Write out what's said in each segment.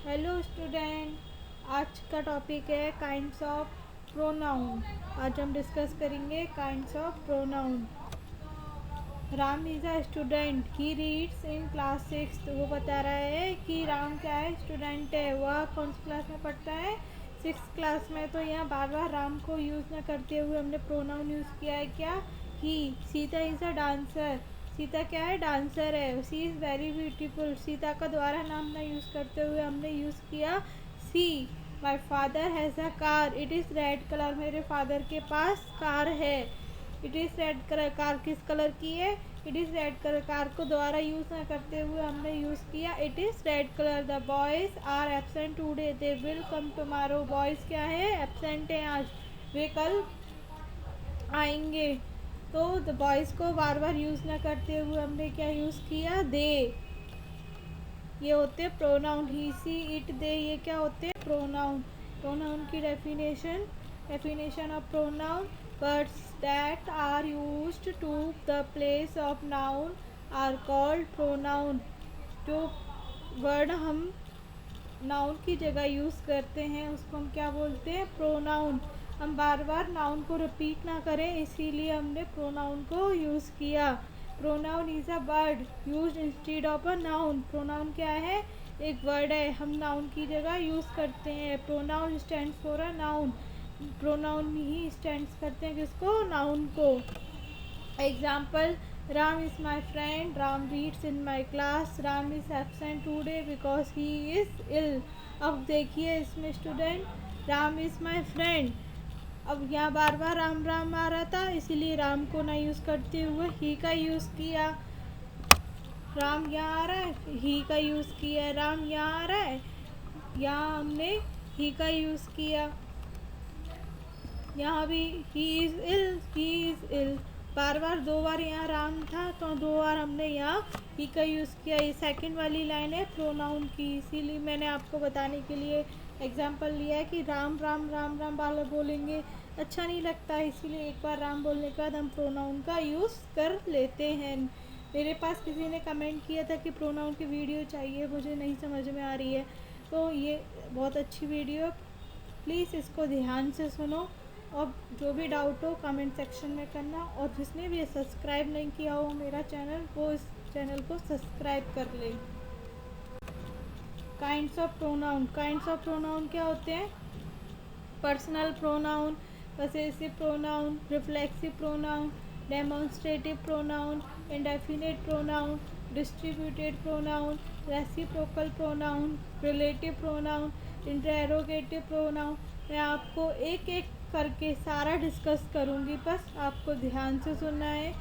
Hello student, आज का topic है काइंड्स ऑफ प्रोनाउन। आज हम डिस्कस करेंगे kinds of pronoun. Ram is a student, he reads in class 6। वो बता रहा है कि राम क्या है, स्टूडेंट है। वह कौन सी क्लास में पढ़ता है, 6th क्लास में। तो यहाँ बार बार राम को यूज़ ना करते हुए हमने प्रोनाउन यूज़ किया है क्या, ही। Sita is a dancer, Sita क्या है, डांसर है। She is very beautiful, Sita का दोबारा नाम ना यूज़ करते हुए हमने यूज़ किया she. My father has a car, it is red colour, मेरे फादर के पास कार है। It is red colour, car किस कलर की है, it is red colour. Car को दोबारा यूज़ ना करते हुए हमने यूज़ किया it is red colour. The boys are absent today, they will come tomorrow. Boys क्या है, एब्सेंट है आज, वे कल आएंगे। तो द बॉयज़ को बार बार यूज़ ना करते हुए हमने क्या यूज़ किया, दे। ये होते हैं pronoun, he see it they, ये क्या होते हैं, प्रोनाउन। प्रोनाउन की definition of pronoun, words that are used to the place of noun are called pronoun. जो वर्ड हम नाउन की जगह यूज़ करते हैं उसको हम क्या बोलते हैं, प्रोनाउन। हम बार बार नाउन को रिपीट ना करें, इसीलिए हमने प्रोनाउन को यूज़ किया। Pronoun is a word use instead of a noun. Pronoun क्या है, एक वर्ड है, हम नाउन की जगह यूज़ करते हैं। Pronoun stands for a noun, pronoun ही स्टैंड्स करते हैं किसको, नाउन को। Example, Ram is my friend, Ram reads in my class, Ram is absent today because he is ill. अब देखिए इसमें student, Ram is my friend, अब यहाँ बार बार राम राम आ रहा था, इसीलिए राम को ना यूज़ करते हुए ही का यूज़ किया। राम यहाँ आ रहा है, ही का यूज़ किया। राम यहाँ आ रहा है, यहाँ हमने ही का यूज़ किया। यहाँ भी ही इज़ इल, बार बार 2 बार यहाँ राम था तो 2 बार हमने यहाँ ही का यूज़ किया। ये सेकंड वाली लाइन है प्रोनाउन की, इसीलिए मैंने आपको बताने के लिए एग्जांपल लिया है कि राम राम राम राम बार बोलेंगे अच्छा नहीं लगता, इसीलिए एक बार राम बोलने के बाद हम प्रोनाउन का यूज़ कर लेते हैं। मेरे पास किसी ने कमेंट किया था कि प्रोनाउन की वीडियो चाहिए, मुझे नहीं समझ में आ रही है, तो ये बहुत अच्छी वीडियो, प्लीज़ इसको ध्यान से सुनो। और जो भी डाउट हो कमेंट सेक्शन में करना, और जिसने भी सब्सक्राइब नहीं किया हो मेरा चैनल, वो इस चैनल को सब्सक्राइब कर ले। Kinds of pronoun, kinds of pronoun क्या होते हैं, personal pronoun, possessive pronoun, reflexive pronoun, demonstrative pronoun, indefinite pronoun, distributed pronoun, reciprocal pronoun, relative pronoun, interrogative pronoun. मैं आपको एक एक करके सारा डिस्कस करूँगी, बस आपको ध्यान से सुनना है।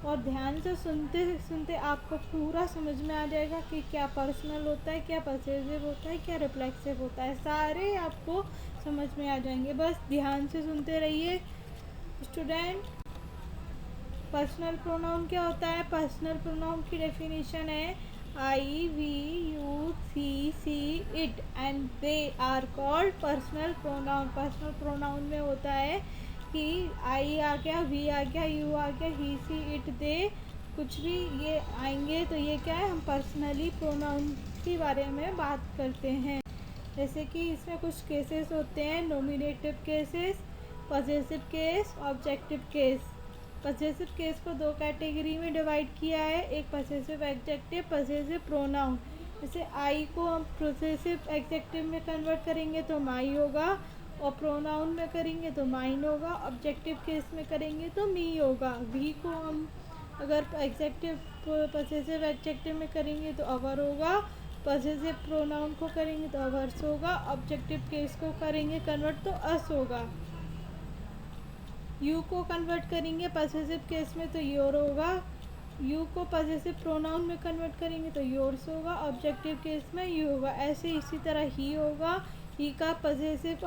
और ध्यान से सुनते सुनते आपको पूरा समझ में आ जाएगा कि क्या पर्सनल होता है, क्या पसेसिव होता है, क्या रिफ्लेक्सिव होता है, सारे आपको समझ में आ जाएंगे। बस ध्यान से सुनते रहिए स्टूडेंट। पर्सनल प्रोनाउन क्या होता है, पर्सनल प्रोनाउन की डेफिनेशन है I we you she she it and they are called personal pronoun. Personal pronoun में होता है कि आई आ गया, वी आ गया, यू आ गया, ही सी इट दे, कुछ भी ये आएंगे तो ये क्या है, हम पर्सनली प्रोनाउन के बारे में बात करते हैं। जैसे कि इसमें कुछ केसेस होते हैं, nominative cases, possessive case, objective case. Possessive case को 2 कैटेगरी में डिवाइड किया है, एक पॉसेसिव एडजेक्टिव, पॉसेसिव प्रोनाउन। जैसे आई को हम पॉसेसिव एडजेक्टिव में कन्वर्ट करेंगे तो माई होगा, और प्रोनाउन में करेंगे तो माइन होगा, ऑब्जेक्टिव केस में करेंगे तो मी होगा। वी को हम अगर एग्जेक्टिव पॉसेसिव एडजेक्टिव में करेंगे तो अवर होगा, पॉसेसिव प्रोनाउन को करेंगे तो अवर्स होगा, ऑब्जेक्टिव केस को करेंगे कन्वर्ट तो अस होगा। यू को कन्वर्ट करेंगे पॉसेसिव केस में तो योर होगा, यू को पॉसेसिव प्रोनाउन में कन्वर्ट करेंगे तो योर्स होगा, ऑब्जेक्टिव केस में यू होगा। ऐसे इसी तरह ही होगा, ही का पॉसेसिव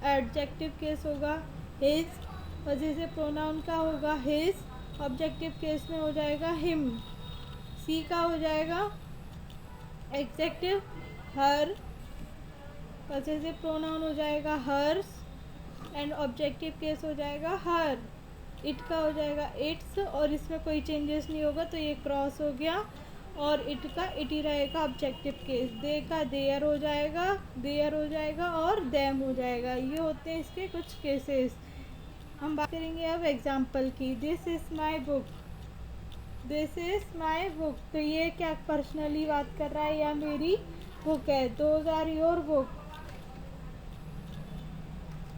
एडजेक्टिव केस होगा हिज, पॉसेसिव प्रोनाउन का होगा हिज, ऑब्जेक्टिव केस में हो जाएगा हिम। सी का हो जाएगा एग्जेक्टिव हर, पॉसेसिव प्रोनाउन हो जाएगा हर्स, एंड ऑब्जेक्टिव केस हो जाएगा हर। इट का हो जाएगा इट्स, और इसमें कोई चेंजेस नहीं होगा तो ये क्रॉस हो गया। और इट का इट ही रहेगा ऑब्जेक्टिव केस, दे का देयर हो जाएगा और देम हो जाएगा। ये होते हैं इसके कुछ केसेस। हम बात करेंगे अब एग्जाम्पल की। This is my book, this is my book, तो ये क्या पर्सनली बात कर रहा है, या मेरी बुक है। दोज आर योर बुक,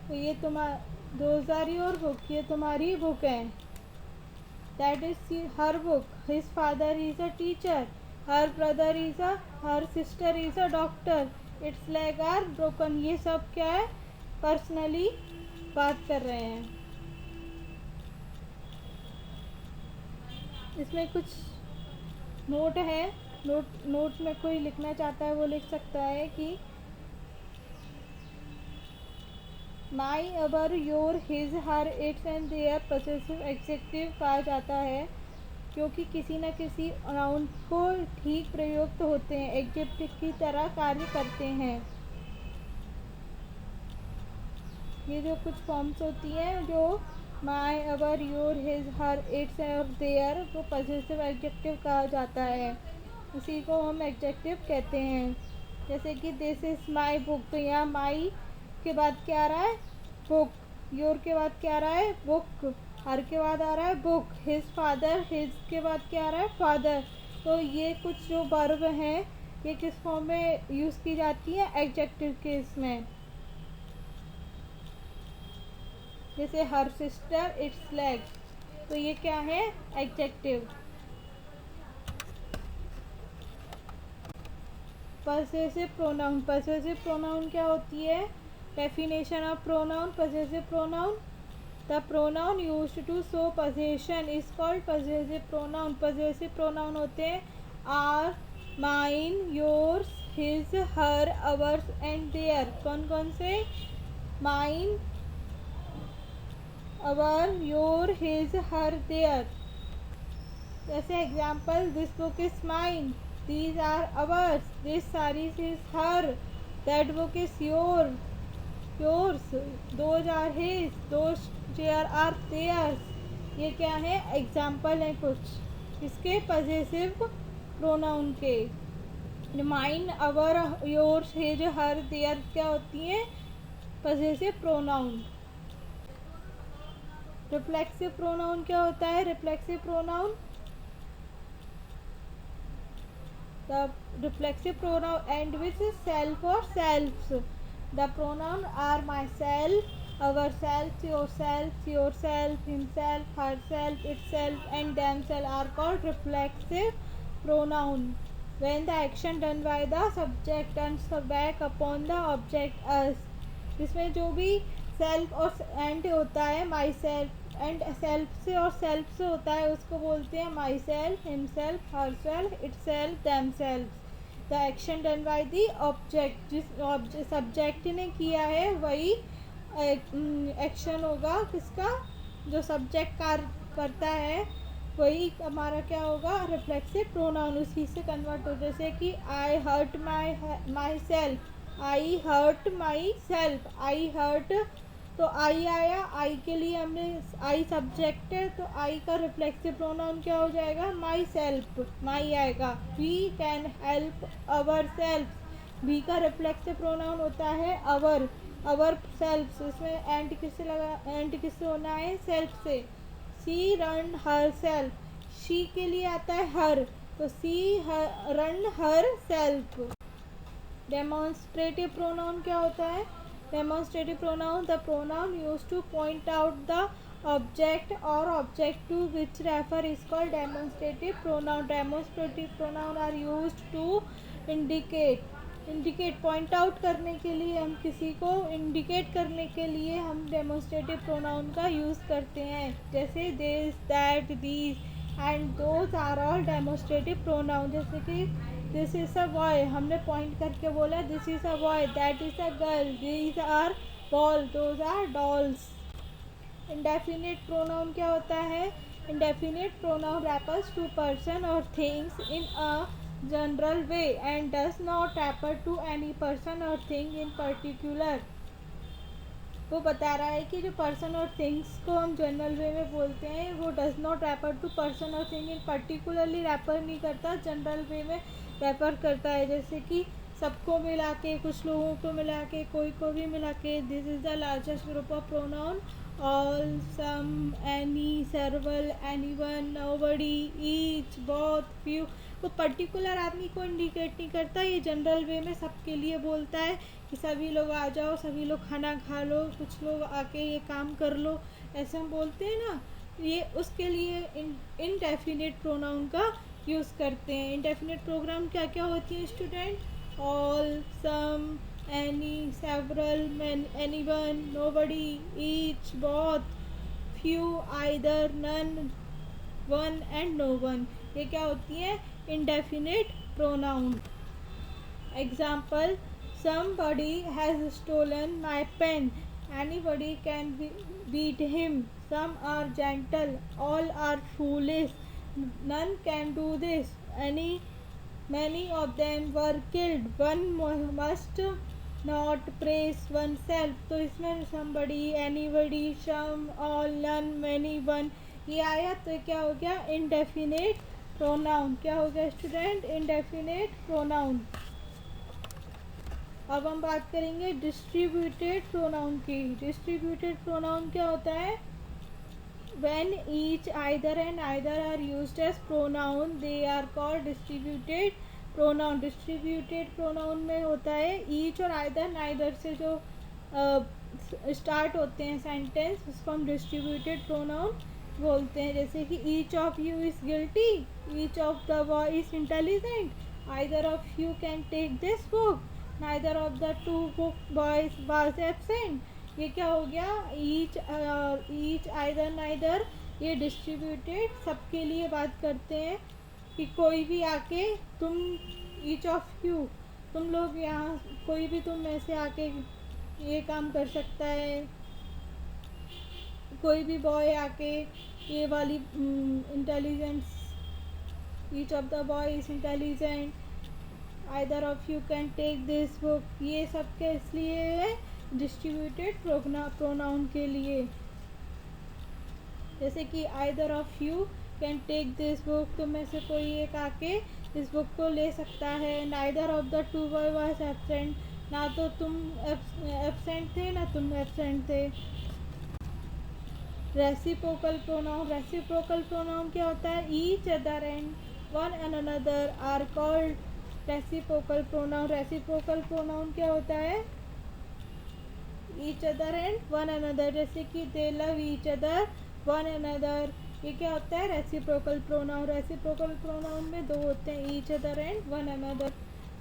तो ये दोज आर योर बुक, ये तुम्हारी बुक है। That is her book. His father is a teacher, her brother is her sister is a doctor, its leg are broken. ये सब क्या है, पर्सनली बात कर रहे हैं। इसमें कुछ नोट है, नोट में कोई लिखना चाहता है वो लिख सकता है कि my, our, your, his, her, its and their possessive adjective कहा जाता है क्योंकि किसी न किसी नाउन को ठीक प्रयुक्त होते हैं, एडजेक्टिव की तरह कार्य करते हैं। ये जो कुछ फॉर्म्स होती हैं, जो माई, our, your, his, her, it's और देयर, को पॉसेसिव एडजेक्टिव कहा जाता है। उसी को हम एडजेक्टिव कहते हैं। जैसे कि दिस इज़ माई बुक, तो यहाँ माई के बाद क्या आ रहा है, बुक। योर के बाद क्या आ रहा है, बुक। हर के बाद आ रहा है बुक। हिज फादर, हिज के बाद क्या आ रहा है, फादर। तो ये कुछ जो वर्ब हैं, ये किस फॉर्म में यूज़ की जाती है, एडजेक्टिव केस में। जैसे हर सिस्टर, इट्स लेग, तो ये क्या है, adjective. Possessive pronoun, possessive pronoun क्या होती है, definition of pronoun. Possessive pronoun, the pronoun used to show possession is called possessive pronoun. Possessive pronoun होते हैं are, mine, yours, his, her, ours and their. कौन कौन से, mine, our, your, his, her, their. जैसे example, this book is mine, these are ours, this saree is her, that book is yours, those are his, those chair are theirs। ये क्या है, example है कुछ इसके पॉसेसिव प्रोनाउन के। Mine, our, yours, his, her, their क्या होती हैं, पॉसेसिव प्रोनाउन। रिफ्लेक्सिव प्रोनाउन क्या होता है, reflexive pronoun, the reflexive pronoun end with self or selves। The pronoun are myself, ourselves, yourself, himself, herself, itself and themselves are called reflexive pronoun when the action done by the subject turns back upon the object us। इसमें जो भी self और and होता है, my self and self से और self से होता है, उसको बोलते हैं my self, himself, her self, it self, them self. The action done by the object, जिस सब्जेक्ट ने किया है वही एक्शन होगा किसका, जो सब्जेक्ट कार्य करता है वही हमारा क्या होगा, रिफ्लेक्सिव प्रोनाउन, उसी से कन्वर्ट हो। जैसे कि I hurt myself, I hurt myself, I hurt, तो आई आया, आई के लिए हमने, आई सब्जेक्ट है तो आई का रिफ्लेक्सिव प्रोनाउन क्या हो जाएगा, माई सेल्फ, माई आएगा। We can help ourself, we का रिफ्लेक्सिव प्रोनाउन होता है अवर सेल्फ। इसमें एंड किससे लगा, एंड किससे होना है, सेल्फ से। She run herself, she के लिए आता है हर, तो she run herself. Demonstrative pronoun क्या होता है, demonstrative pronoun, the pronoun use to point out the object और object to which refer is called demonstrative pronoun. Demonstrative pronoun are use to indicate point out करने के लिए, हम किसी को इंडिकेट करने के लिए हम डेमोन्स्ट्रेटिव प्रोनाउन का यूज़ करते हैं। जैसे this, that, these and those are all demonstrative pronoun. जैसे कि दिस इज़ अ बॉय, हमने पॉइंट करके बोला this is a boy, that is a girl, these are ball, those are dolls. Indefinite pronoun क्या होता है, indefinite pronoun refers to person और things in a general way and does not refer to any person और thing in particular. वो बता रहा है कि जो पर्सन और थिंग्स को हम जनरल वे में बोलते हैं वो does not refer to person और थिंग इन पर्टिकुलरली रेफर नहीं करता, जनरल वे में रेफर करता है। जैसे कि सबको मिला के, कुछ लोगों को मिला के, कोई को भी मिला के। This is the largest group of pronoun. All, some, any, several, anyone, nobody, each, both, few. वो पर्टिकुलर आदमी को इंडिकेट नहीं करता, ये जनरल वे में सबके लिए बोलता है कि सभी लोग आ जाओ, सभी लोग खाना खा लो, कुछ लोग आके ये काम कर लो, ऐसे हम बोलते हैं ना। ये उसके लिए इनडेफिनिट प्रोनाउन का यूज़ करते हैं। इनडेफिनिट प्रोग्राम क्या क्या होती है student? All, some, any, several, anyone, nobody, each, both, few, either, none, one and no one. ये क्या होती है? indefinite pronoun. Example: somebody has stolen my pen. Anybody can beat him. Some are gentle, all are foolish. None can do this. Many of them were killed. One must not praise oneself. तो इसमें somebody, anybody, some, all, none, many, one ये आया तो क्या हो गया? indefinite pronoun. क्या हो गया स्टूडेंट? Indefinite pronoun. अब हम बात करेंगे डिस्ट्रीब्यूटेड प्रोनाउन की। डिस्ट्रीब्यूटेड प्रोनाउन क्या होता है? When each, either and either are used as pronoun they are called distributed pronoun. Distributed pronoun में होता है ईच और आइदर, नाइदर से जो स्टार्ट होते हैं सेंटेंस, उसको हम डिस्ट्रीब्यूटेड प्रोनाउन बोलते हैं। जैसे कि each of you is guilty, each of the boy is intelligent, either of you can take this book, neither of the two boys was absent. ये क्या हो गया? Each, either, neither. ये डिस्ट्रीब्यूटेड सबके लिए बात करते हैं कि कोई भी आके, तुम, ईच ऑफ यू, तुम लोग यहाँ, कोई भी तुम में से आके ये काम कर सकता है। कोई भी बॉय आके ये वाली intelligence, each of the boy is intelligent, either of you can take this book, ये सब के इसलिए है डिस्ट्रीब्यूटेड प्रोनाउन के लिए। जैसे कि either of you can take this book, तुम में से कोई एक आके इस बुक को ले सकता है। Neither of the to boy was absent, ना तो तुम एब्सेंट थे ना तुम एब्सेंट थे। Reciprocal pronoun. रेसिप्रोकल प्रोनाउन क्या होता है? Each other and one and another are called reciprocal pronoun. Reciprocal pronoun क्या होता है? Each other and one another. जैसे कि they love each other, one another. ये क्या होता है? Reciprocal pronoun. रेसिप्रोकल प्रोनाउन में दो होते हैं, each other and one another.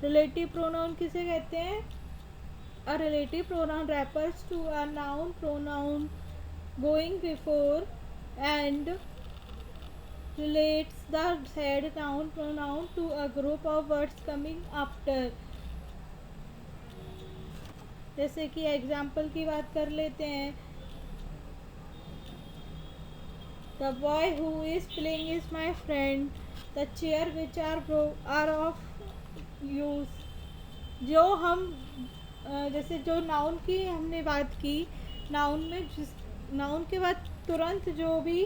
Relative pronoun किसे कहते हैं? A relative pronoun refers to a noun pronoun going before and relates the said noun pronoun to a group of words coming after। जैसे कि example की बात कर लेते हैं। The boy who is playing is my friend. The chair which are of use। जो हम जैसे जो नाउन की हमने बात की, नाउन में जिस नाउन के बाद तुरंत जो भी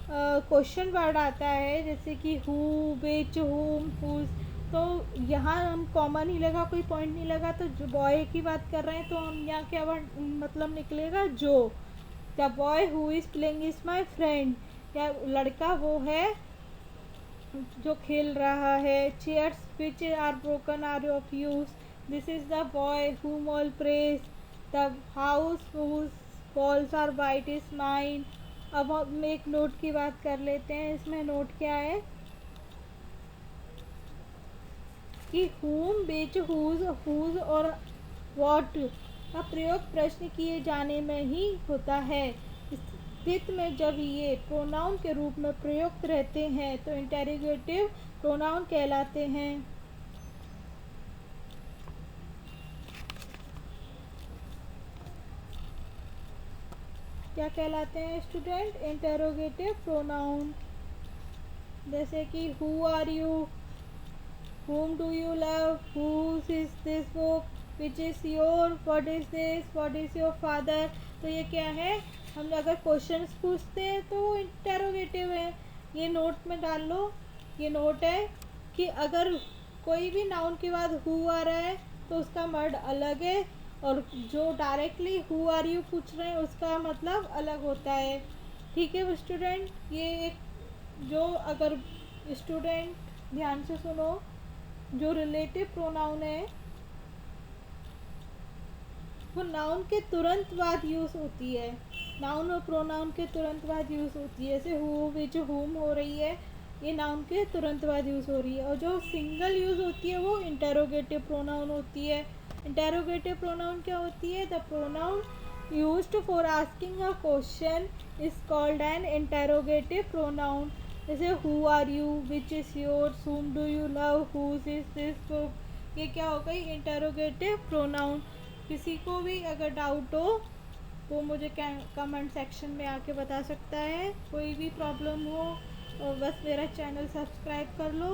क्वेश्चन वर्ड आता है, जैसे कि हु, विच, हुम, हुज, तो यहाँ हम कॉमा नहीं लगा, कोई पॉइंट नहीं लगा, तो जो बॉय की बात कर रहे हैं तो हम यहाँ क्या वर्ड मतलब निकलेगा? जो। The boy who is playing is my friend, या लड़का वो है जो खेल रहा है। Chairs which are broken are of use, this is the boy whom all praise। The house whose walls are white is mine। अब हम एक नोट की बात कर लेते हैं। इसमें नोट क्या है कि whom, which, whose और what का प्रयोग प्रश्न किए जाने में ही होता है। स्थिति में जब ये प्रोनाउन के रूप में प्रयुक्त रहते हैं तो इंटेरोगेटिव प्रोनाउन कहलाते हैं। क्या कहलाते हैं स्टूडेंट? Interrogative pronoun. जैसे कि who are you, whom do you love, whose is this book, which is your, what is this, what is your father. तो ये क्या है, हम अगर क्वेश्चंस पूछते हैं तो वो इंटेरोगेटिव है। ये नोट में डाल लो, ये नोट है कि अगर कोई भी नाउन के बाद हु आ रहा है तो उसका वर्ड अलग है, और जो डायरेक्टली हु आर यू पूछ रहे हैं उसका मतलब अलग होता है। ठीक है स्टूडेंट, ये एक जो अगर स्टूडेंट ध्यान से सुनो, जो रिलेटिव प्रोनाउन है वो नाउन के तुरंत बाद यूज़ होती है। नाउन और प्रोनाउन के तुरंत बाद यूज़ होती है। जैसे हु, विच, हुम हो रही है, ये नाउन के तुरंत बाद यूज़ हो रही है। और जो सिंगल यूज़ होती है वो इंटेरोगेटिव प्रोनाउन होती है। इंटेरोगेटिव प्रोनाउन क्या होती है? The pronoun used for asking a question is called an interrogative pronoun. जैसे who are you, which is yours, whom do you love, whose is this book. ये क्या हो गई? Interrogative pronoun. किसी को भी अगर डाउट हो तो मुझे कमेंट सेक्शन में आके बता सकता है। कोई भी प्रॉब्लम हो और बस मेरा चैनल सब्सक्राइब कर लो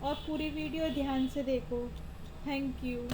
और पूरी वीडियो ध्यान से देखो। Thank you.